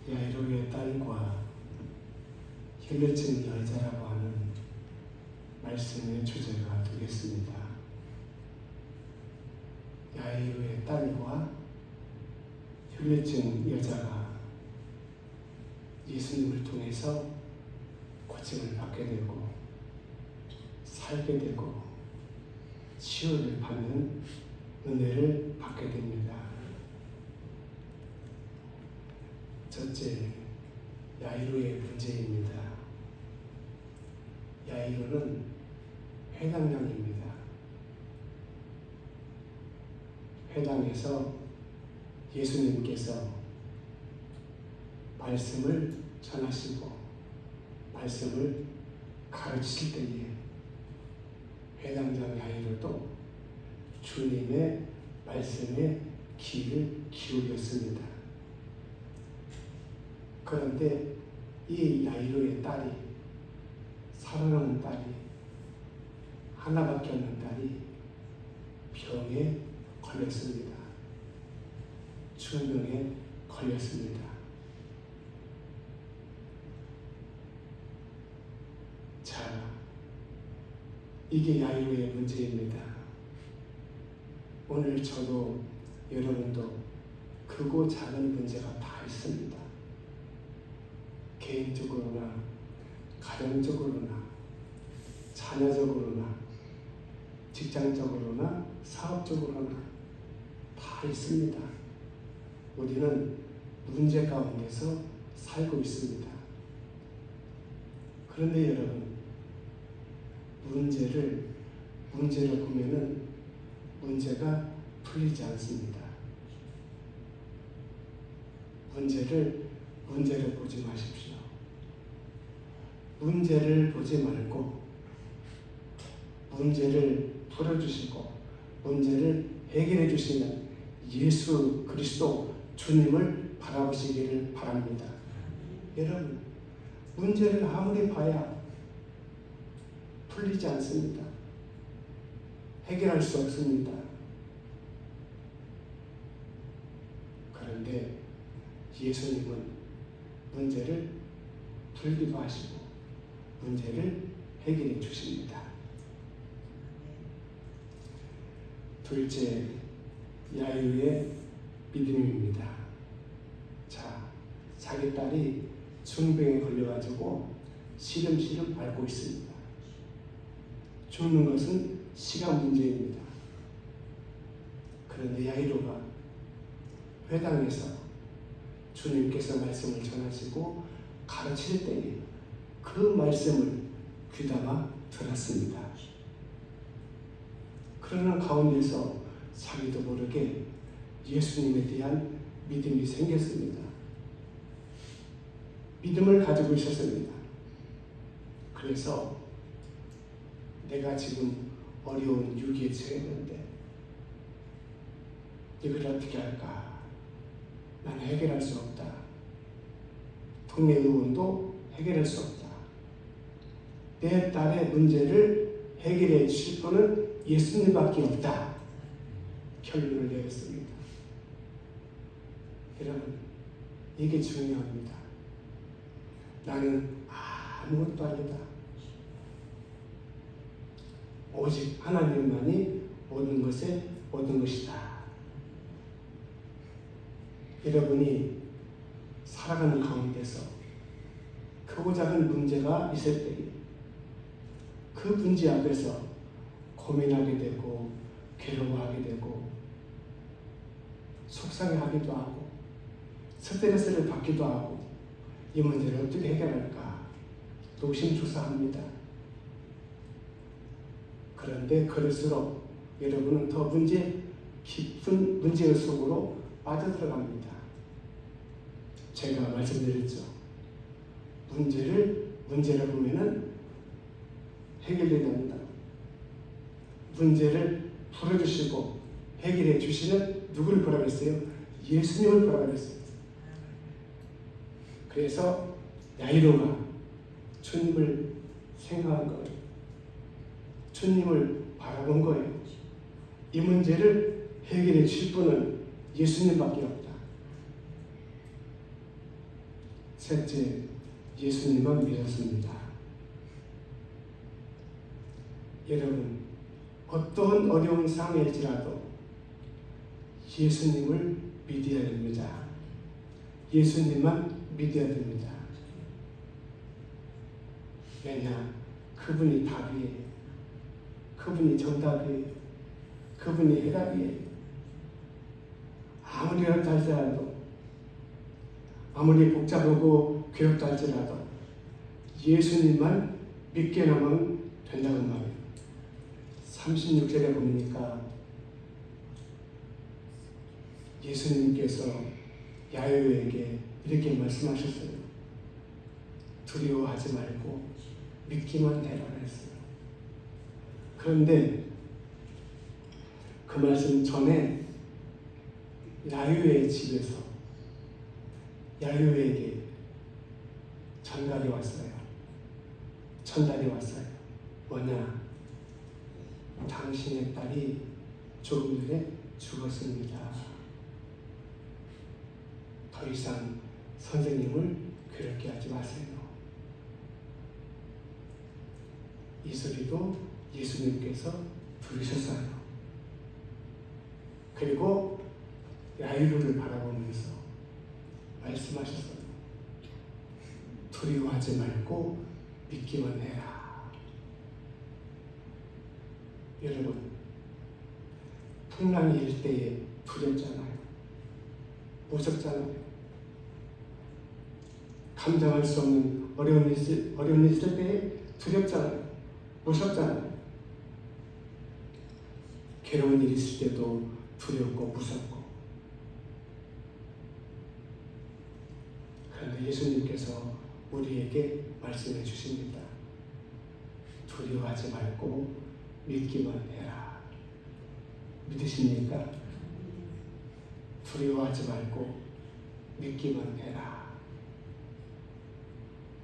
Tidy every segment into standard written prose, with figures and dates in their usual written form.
야이로의 딸과 혈루증 여자라고 하는 말씀의 주제가 되겠습니다. 야이로의 딸과 혈루증 여자가 예수님을 통해서 고침을 받게 되고 살게 되고 치유를 받는 은혜를 받게 됩니다. 첫째, 야이로의 문제입니다. 야이로는 회당장입니다. 회당에서 예수님께서 말씀을 전하시고 말씀을 가르치실 때에 회당장 야이로도 주님의 말씀에 귀를 기울였습니다. 그런데 이 야이로의 딸이, 사랑하는 딸이, 하나밖에 없는 딸이 병에 걸렸습니다. 중병에 걸렸습니다. 자, 이게 야이로의 문제입니다. 오늘 저도 여러분도 크고 작은 문제가 다 있습니다. 개인적으로나 가정적으로나 자녀적으로나 직장적으로나 사업적으로나 다 있습니다. 우리는 문제 가운데서 살고 있습니다. 그런데 여러분, 문제를 보면은 문제가 풀리지 않습니다. 문제를 보지 마십시오. 문제를 보지 말고 문제를 풀어주시고 문제를 해결해 주시는 예수 그리스도 주님을 바라보시기를 바랍니다. 여러분, 문제를 아무리 봐야 풀리지 않습니다. 해결할 수 없습니다. 그런데 예수님은 문제를 풀기도 하시고 문제를 해결해 주십니다. 둘째, 야이로의 믿음입니다. 자, 자기 딸이 중병에 걸려가지고 시름시름 앓고 있습니다. 죽는 것은 시간 문제입니다. 그런데 야이로가 회당에서 주님께서 말씀을 전하시고 가르칠 때에 그 말씀을 귀담아 들었습니다. 그러는 가운데서 자기도 모르게 예수님에 대한 믿음이 생겼습니다. 믿음을 가지고 있었습니다. 그래서 내가 지금 어려운 위기에 처했는데 이걸 어떻게 할까? 나는 해결할 수 없다. 동네 의원도 해결할 수 없다. 내 딸의 문제를 해결해 주실 분은 예수님밖에 없다. 결론을 내렸습니다. 여러분, 이게 중요합니다. 나는 아무것도 아니다. 오직 하나님만이 모든 것에 모든 것이다. 여러분이 살아가는 가운데서 크고 작은 문제가 있을 때 그 문제 앞에서 고민하게 되고 괴로워하게 되고 속상해하기도 하고 스트레스를 받기도 하고 이 문제를 어떻게 해결할까 노심초사합니다. 그런데 그럴수록 여러분은 더 깊은 문제 속으로 빠져들어갑니다. 제가 말씀드렸죠. 문제를 보면은 해결돼야 됩니다. 문제를 풀어주시고 해결해 주시는 누구를 보라 그랬어요? 예수님을 보라 그랬어요. 그래서 야이로가 주님을 생각한 거예요. 주님을 바라본 거예요. 이 문제를 해결해 주실 분은 예수님밖에 없다. 셋째, 예수님만 믿었습니다. 여러분, 어떤 어려운 상황일지라도 예수님을 믿어야 됩니다. 예수님만 믿어야 됩니다. 왜냐? 그분이 답이에요. 그분이 정답이에요. 그분이 해답이에요. 아무리 어렵다 할지라도, 아무리 복잡하고 괴롭다 할지라도 예수님만 믿게 나면 된다는 말이에요. 36절에 보니까 예수님께서 야이로에게 이렇게 말씀하셨어요. 두려워하지 말고 믿기만 해라 했어요. 그런데 그 말씀 전에 야이로의 집에서 야이로에게 전달이 왔어요. 전달이 왔어요. 뭐냐? 당신의 딸이 조금 전에 죽었습니다. 더 이상 선생님을 괴롭게 하지 마세요. 이 소리도 예수님께서 들으셨어요. 그리고 야이로를 바라보면서 말씀하셨어요. 두려워하지 말고 믿기만 해라. 여러분, 풍랑이 일 때에 두렵잖아요. 무섭잖아요. 감당할 수 없는 어려운 일 있을 때에 두렵잖아요. 무섭잖아요. 괴로운 일 있을 때도 두렵고 무섭고. 그런데 예수님께서 우리에게 말씀해 주십니다. 두려워하지 말고 믿기만 해라. 믿으십니까? 두려워하지 말고 믿기만 해라.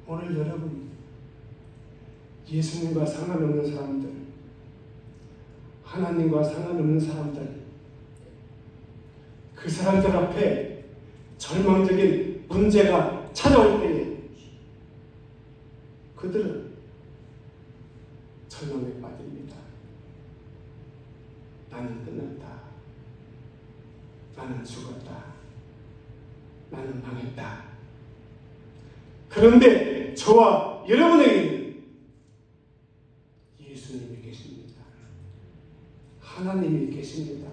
오늘 여러분, 예수님과 상관없는 사람들, 하나님과 상관없는 사람들, 그 사람들 앞에 절망적인 문제가 찾아올 때에 그들은 절망에 빠집니다. 나는 끝났다. 나는 죽었다. 나는 망했다. 그런데 저와 여러분에게는 예수님이 계십니다. 하나님이 계십니다.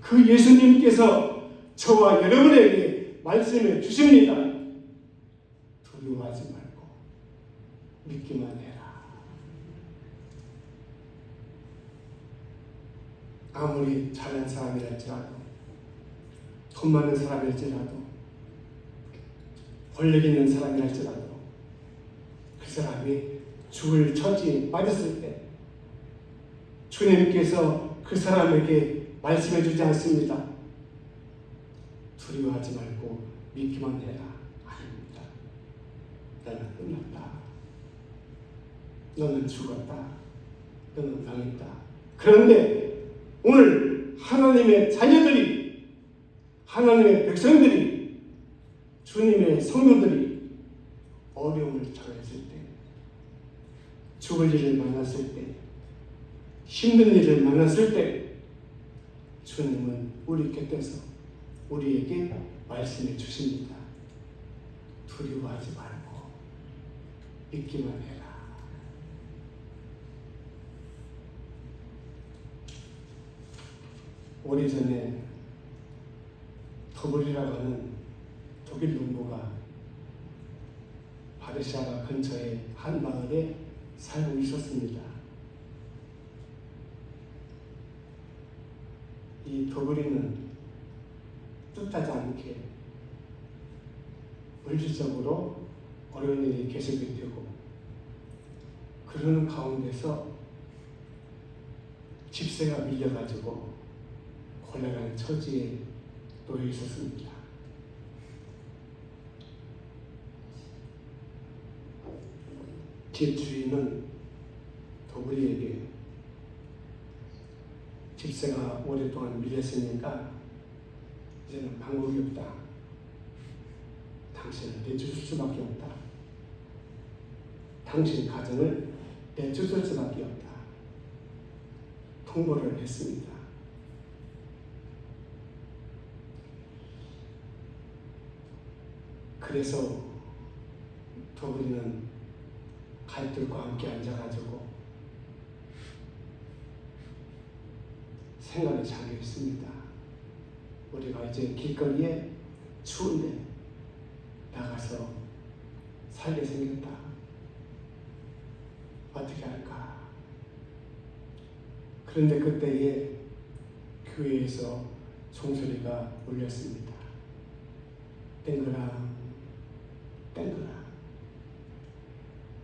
그 예수님께서 저와 여러분에게 말씀해 주십니다. 두려워하지 말고 믿기만 해라. 아무리 잘난 사람이랄지라도, 돈 많은 사람일지라도, 권력 있는 사람이랄지라도 그 사람이 죽을 처지에 빠졌을 때 주님께서 그 사람에게 말씀해 주지 않습니다. 두려워하지 말고 믿기만 해라. 아닙니다. 나는 끝났다. 너는 죽었다. 너는 망했다. 그런데 오늘 하나님의 자녀들이, 하나님의 백성들이, 주님의 성도들이 어려움을 처했을 때, 죽을 일을 만났을 때, 힘든 일을 만났을 때 주님은 우리 곁에서 우리에게 말씀해 주십니다. 두려워하지 말고 믿기만 해라. 오래전에 더블이라고 하는 독일 농부가 바르샤바 근처의 한 마을에 살고 있었습니다. 이 더블이는 뜻하지 않게 물질적으로 어려운 일이 계속이 되고, 그러는 가운데서 집세가 밀려가지고 곤란한 처지에 놓여 있었습니다. 집주인은 더블이에게 집세가 오랫동안 밀렸으니까 이제는 방법이 없다. 당신을 내쫓을 수밖에 없다. 당신 가정을 내쫓을 수밖에 없다. 통보를 했습니다. 그래서 도브리는 가족들과 함께 앉아가지고 생각에 잠겨 있습니다. 우리가 이제 길거리에 추운데 나가서 살게 생겼다. 어떻게 할까? 그런데 그때에 교회에서 종소리가 울렸습니다. 땡그랑 땡그랑.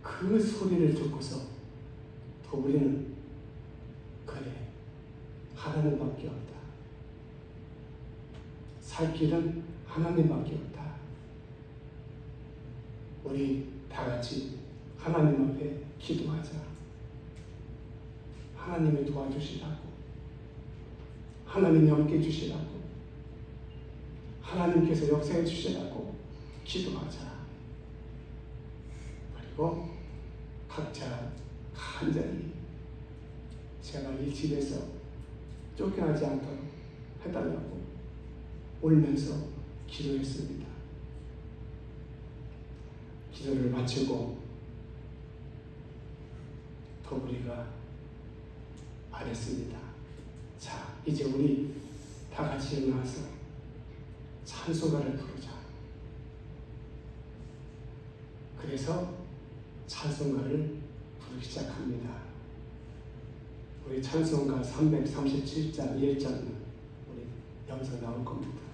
그 소리를 듣고서 도브리는 그래, 하나님밖에 없다. 살 길은 하나님밖에 없다. 우리 다 같이 하나님 앞에 기도하자. 하나님이 도와주시라고, 하나님이 함께 주시라고, 하나님께서 역사해 주시라고 기도하자. 그리고 각자 간절히 제발 이 집에서 쫓겨나지 않도록 해달라고 울면서 기도했습니다. 기도를 마치고 도브리가 말했습니다. 자, 이제 우리 다 같이 일어나서 찬송가를 부르자. 그래서 찬송가를 부르기 시작합니다. 우리 찬송가 337장 1장은 우리 여기서 나올 겁니다.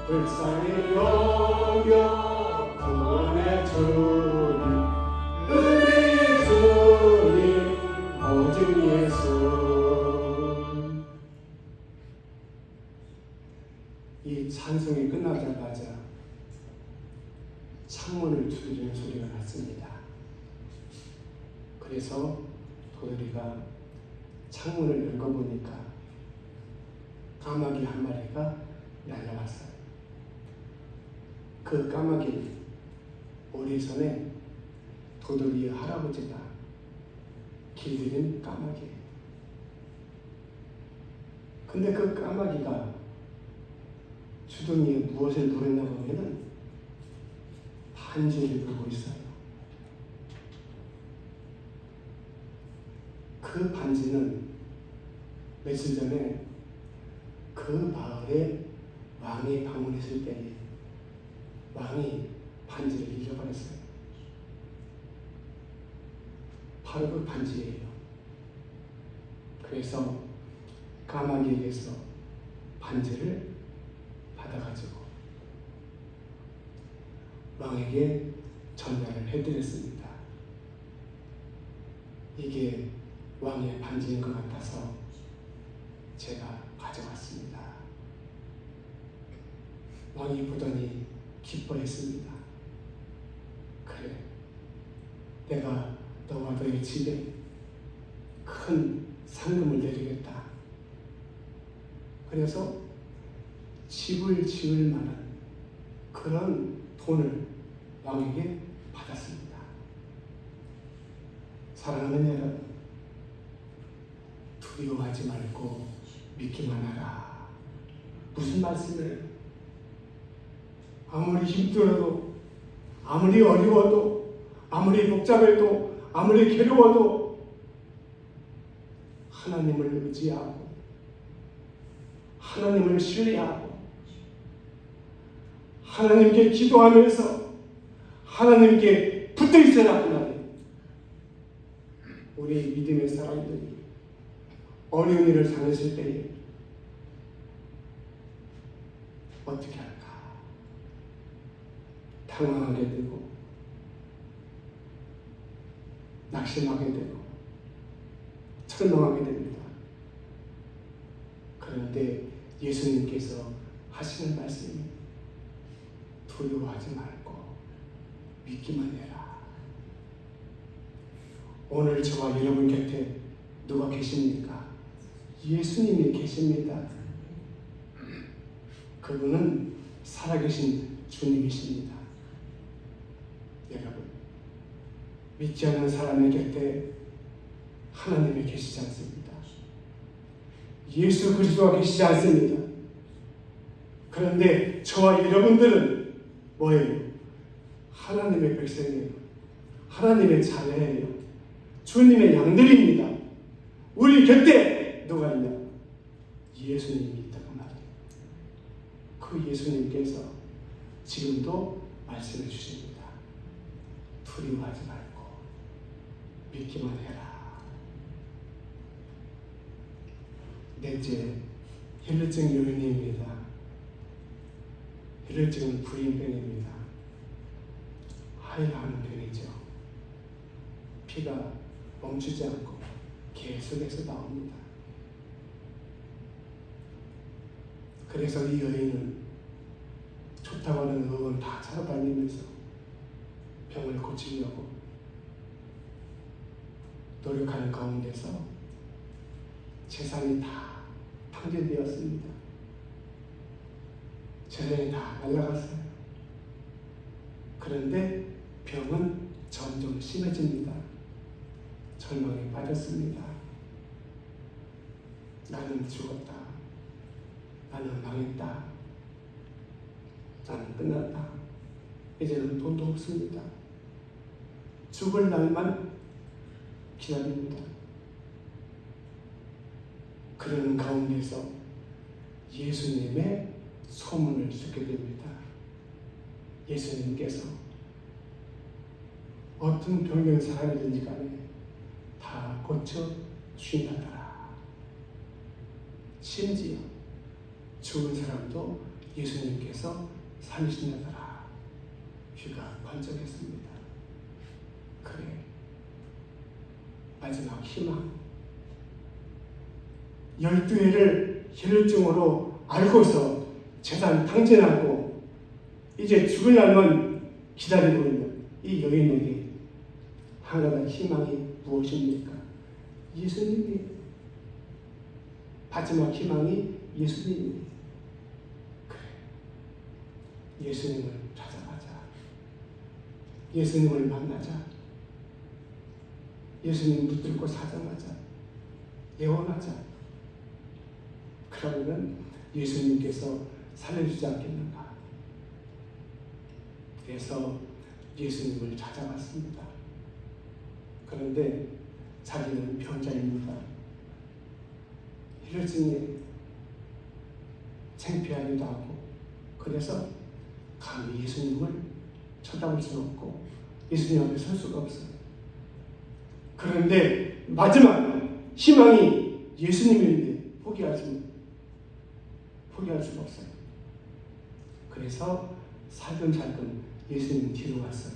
불쌍히 여겨 구원해 주님, 은혜의 주님 오직 예수. 이 찬송이 끝나자마자 창문을 두드리는 소리가 났습니다. 그래서 도들이가 창문을 열어보니까 까마귀 한 마리가 날아왔어요. 그 까마귀는 오리선에 도돌이의 할아버지가 길들인 까마귀예요. 근데 그 까마귀가 주둥이에 무엇을 물었나 보면은 반지를 물고 있어요. 그 반지는 며칠 전에 그 마을에 왕이 방문했을 때에 왕이 반지를 잃어버렸어요. 바로 그 반지예요. 그래서 까마귀에게서 반지를 받아가지고 왕에게 전달을 해드렸습니다. 이게 왕의 반지인 것 같아서 제가 가져왔습니다. 왕이 보더니 기뻐했습니다. 그래, 내가 너와 너의 집에 큰 상금을 내리겠다. 그래서 집을 지을 만한 그런 돈을 왕에게 받았습니다. 사랑하는 여러분, 두려워하지 말고 믿기만 하라. 무슨 말씀이에요? 아무리 힘들어도, 아무리 어려워도, 아무리 복잡해도, 아무리 괴로워도 하나님 하나님을 의지하고 하나님을 신뢰하고 하나님께 기도하면서 하나님께 붙어 있어야 한다는 우리 믿음의 사람들이 어려운 일을 당했을 때에 어떻게 할까? 당황하게 되고 낙심하게 되고 철망하게 됩니다. 그런데 예수님께서 하시는 말씀이 두려워하지 말고 믿기만 해라. 오늘 저와 여러분 곁에 누가 계십니까? 예수님이 계십니다. 그분은 살아계신 주님이십니다. 여러분, 믿지 않는 사람의 곁에 하나님이 계시지 않습니다. 예수 그리스도가 계시지 않습니다. 그런데 저와 여러분들은 뭐예요? 하나님의 백성이에요. 하나님의 자녀예요. 주님의 양들입니다. 우리 곁에 누가 있냐? 예수님이 있다고 말해요. 그 예수님께서 지금도 말씀해 주십니다. 두려워하지 말고 믿기만 해라. 넷째, 혈루증 요인입니다. 혈루증은 불임병입니다. 하혈하는 병이죠. 피가 멈추지 않고 계속해서 나옵니다. 그래서 이 여인은 좋다고 하는 의원 다 찾아다니면서 병을 고치려고 노력하는 가운데서 재산이 다 탕진되었습니다. 재산이 다 날아갔어요. 그런데 병은 점점 심해집니다. 절망에 빠졌습니다. 나는 죽었다. 나는 망했다. 나는 끝났다. 이제는 돈도 없습니다. 죽을 날만 기다립니다. 그런 가운데서 예수님의 소문을 듣게 됩니다. 예수님께서 어떤 병든 사람이든지 간에 다 고쳐 주신다더라. 심지어 죽은 사람도 예수님께서 살리신다더라. 귀가 번쩍했습니다. 그래, 마지막 희망. 12회를 혈루증으로 알고서 재산 탕진하고 이제 죽을 날만 기다리고 있는 이 여인에게 한 가지 희망이 무엇입니까? 예수님이 마지막 희망이 예수님이 그래, 예수님을 찾아가자. 예수님을 만나자. 예수님 붙들고 사정하자. 예언하자. 그러면 예수님께서 살려주지 않겠는가? 그래서 예수님을 찾아갔습니다. 그런데 자기는 병자입니다. 혈증에 창피하기도 하고 그래서 감히 예수님을 쳐다볼 수 없고 예수님 앞에 설 수가 없어요. 그런데 마지막 희망이 예수님인데 포기할 수가 없어요. 그래서 살금살금 예수님 뒤로 갔어요.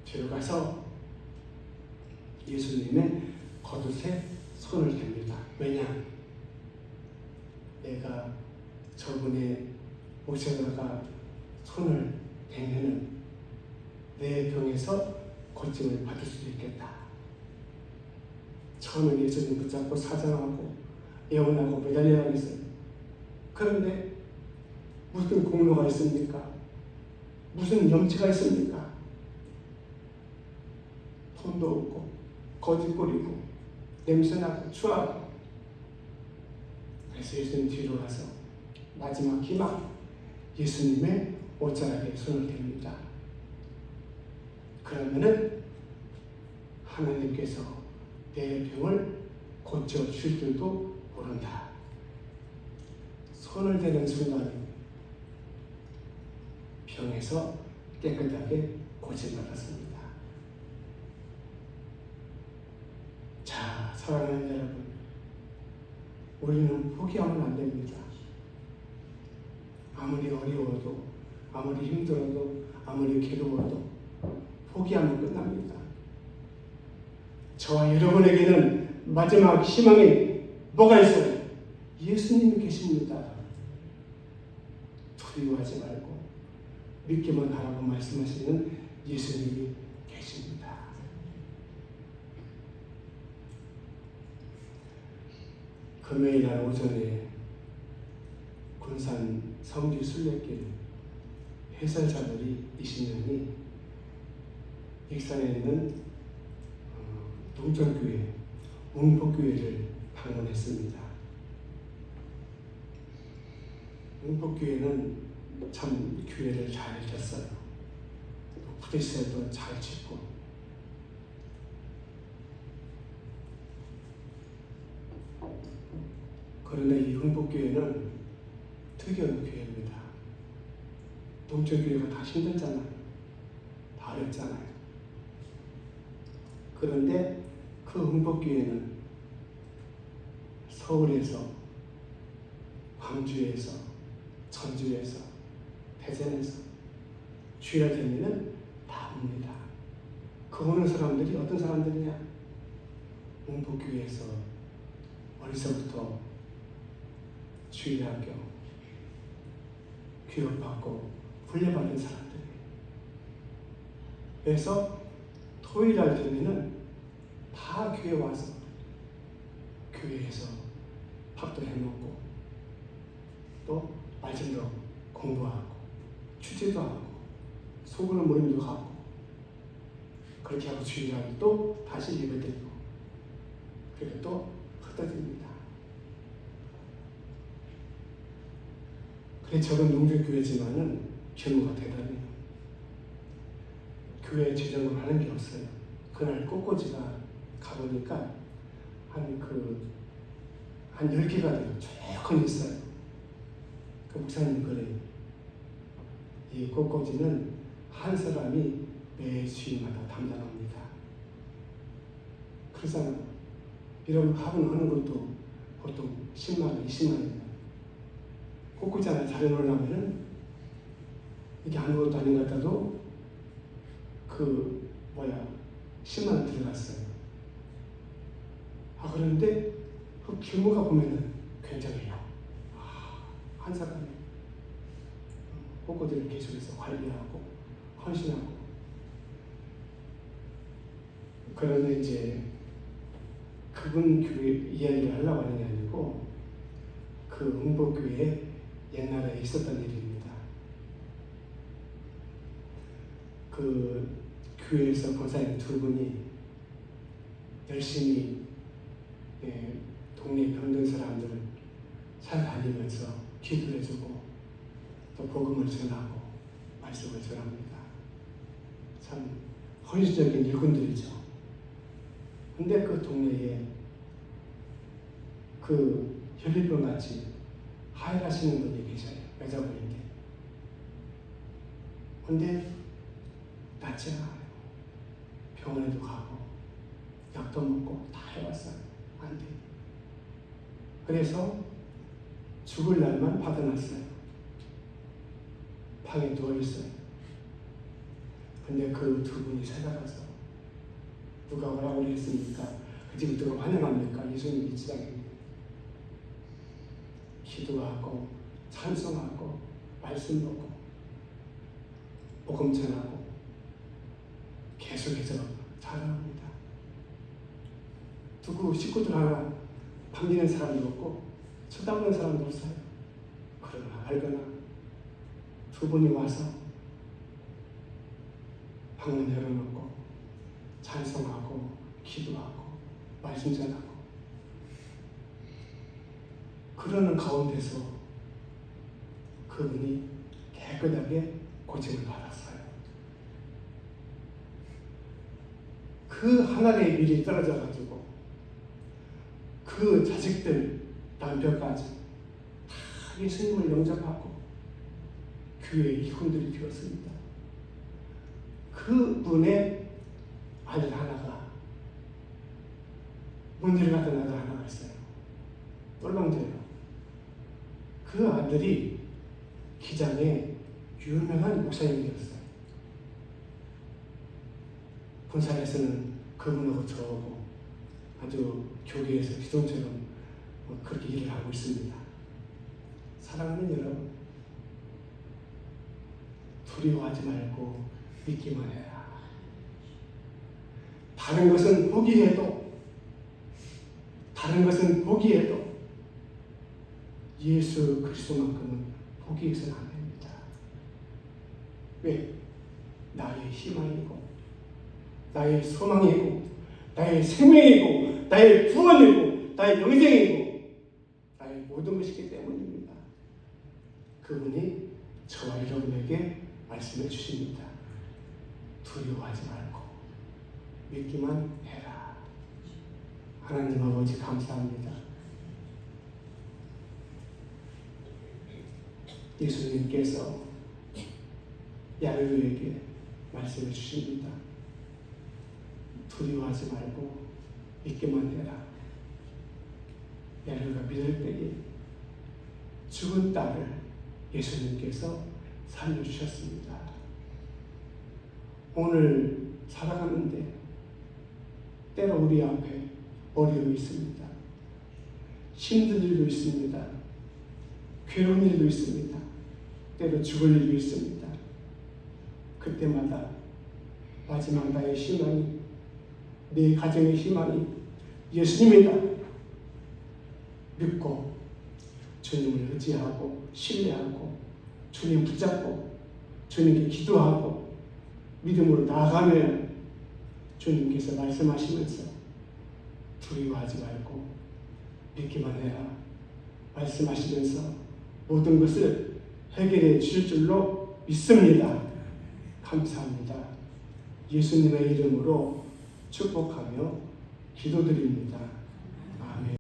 뒤로 가서 예수님의 겉옷에 손을 댑니다. 왜냐? 내가 저분의 옷에다가 손을 대면은 내 병에서 고침을 받을 수도 있겠다. 처음에 예수님 붙잡고 사정하고 예언하고 매달려야겠어요. 그런데 무슨 공로가 있습니까? 무슨 염치가 있습니까? 돈도 없고 거짓거리고 냄새나고 추하고. 그래서 예수님 뒤로 가서 마지막 희망 예수님의 옷자락에 손을 댑니다. 그러면은 하나님께서 내 병을 고쳐줄 줄도 모른다. 손을 대는 순간 병에서 깨끗하게 고침받았습니다. 자, 사랑하는 여러분, 우리는 포기하면 안 됩니다. 아무리 어려워도, 아무리 힘들어도, 아무리 괴로워도 포기하면 끝납니다. 저와 여러분에게는 마지막 희망이 뭐가 있어요? 예수님이 계십니다. 두려워하지 말고 믿기만 하라고 말씀하시는 예수님이 계십니다. 금요일 날 오전에 군산 성지 순례길 해설자들이 20명이 익산에 있는 동천교회, 웅포교회를 방문했습니다. 웅포교회는 참 교회를 잘 지켰어요. 부대시설도 잘 짓고. 그런데 이 웅포교회는 특이한 교회입니다. 동천교회가 다 힘들잖아요. 다 어렵잖아요. 그런데 그 웅포교회는 서울에서, 광주에서, 전주에서, 대전에서 주일날 되면은 다 옵니다. 그 오는 사람들이 어떤 사람들이냐? 웅포교회에서 어려서부터 주일학교 교육받고 훈련받은 사람들이에요. 그래서 토요일날 되면은 다 교회 와서 교회에서 밥도 해먹고 또 말씀도 공부하고 취재도 하고 소그룹 모임도 가고 그렇게 하고 주일날 또 다시 예배드리고 그리고 또 흩어집니다. 그래 적은 농촌교회지만은 규모가 대단해요. 교회 재정을 하는 게 없어요. 그날 꽃꽂이가 가보니까 한 10개가 돼요. 조금 있어요. 그 목사님 그래요. 이 꽃꽂이는 한 사람이 매 주일마다 담당합니다. 그래서 이런 화분하는 것도 보통 10만 원, 20만 원이에요. 꽃꽂이 하나 잘 해놓으려면은 이게 아무것도 아닌 것 같아도 10만 원 들어갔어요. 그런데 그 규모가 보면은 굉장해요. 한 사람이 꽃꽂이를 계속해서 관리하고 헌신하고. 그런데 이제 그분 교회 이야기를 하려고 하는 게 아니고 그 웅포교회에 옛날에 있었던 일입니다. 그 교회에서 권사님 두 분이 열심히 동네 병든 사람들을 찾아다니면서 기도를 해주고 또 복음을 전하고 말씀을 전합니다. 참 헌신적인 일꾼들이죠. 근데 그 동네에 그 혈리병 같이 하혈하시는 분이 계셔요. 여자분인데. 근데 낫지 않아요. 병원에도 가고 약도 먹고 다 해봤어요. 안 돼. 그래서 죽을 날만 받아놨어요. 방에 누워있어요. 근데 그 두 분이 찾아가서 누가 뭐라고 그랬습니까? 그 집에 누가 환영합니까? 예수님 이 지장에 기도하고 찬송하고 말씀 보고 복음 전하고 계속해서 자랑합니다. 누구 식구들 하나 반기는 사람도 없고 쳐다보는 사람도 없어요. 그러나 알거나 두 분이 와서 방문 열어놓고 찬송하고 기도하고 말씀 전하고 그러는 가운데서 그분이 깨끗하게 고침을 받았어요. 그 하늘의 밀이 떨어져가지고 그 자식들, 남편까지 다 예수님을 영접하고 교회의 이훈들이 되었습니다. 그분의 아들 하나가 문제를 갖던 아들 하나가 있어요. 똘망져요. 그 아들이 기장의 유명한 목사님이 되었어요. 군산에서는 그분하고 저하고 아주 교계에서 기동처럼 그렇게 일을 하고 있습니다. 사랑하는 여러분, 두려워하지 말고 믿기만 해라. 다른 것은 포기해도 예수 그리스도만큼은 포기해서는 안 됩니다. 왜? 나의 희망이고 나의 소망이고 나의 생명이고 나의 구원이고 나의 영생이고 나의 모든 것이기 때문입니다. 그분이 저와 여러분에게 말씀해 주십니다. 두려워하지 말고 믿기만 해라. 하나님 아버지 감사합니다. 예수님께서 야이로에게 말씀해 주십니다. 두려워하지 말고 믿기만 해라. 야이로가 믿을 때에 죽은 딸을 예수님께서 살려주셨습니다. 오늘 살아가는데 때로 우리 앞에 어려움이 있습니다. 힘든 일도 있습니다. 괴로운 일도 있습니다. 때로 죽을 일도 있습니다. 그때마다 마지막 나의 희망이, 내 가정의 희망이 예수님이다 믿고 주님을 의지하고 신뢰하고 주님 붙잡고 주님께 기도하고 믿음으로 나아가면 주님께서 말씀하시면서 두려워하지 말고 믿기만 해라 말씀하시면서 모든 것을 해결해 주실 줄로 믿습니다. 감사합니다. 예수님의 이름으로 축복하며 기도드립니다.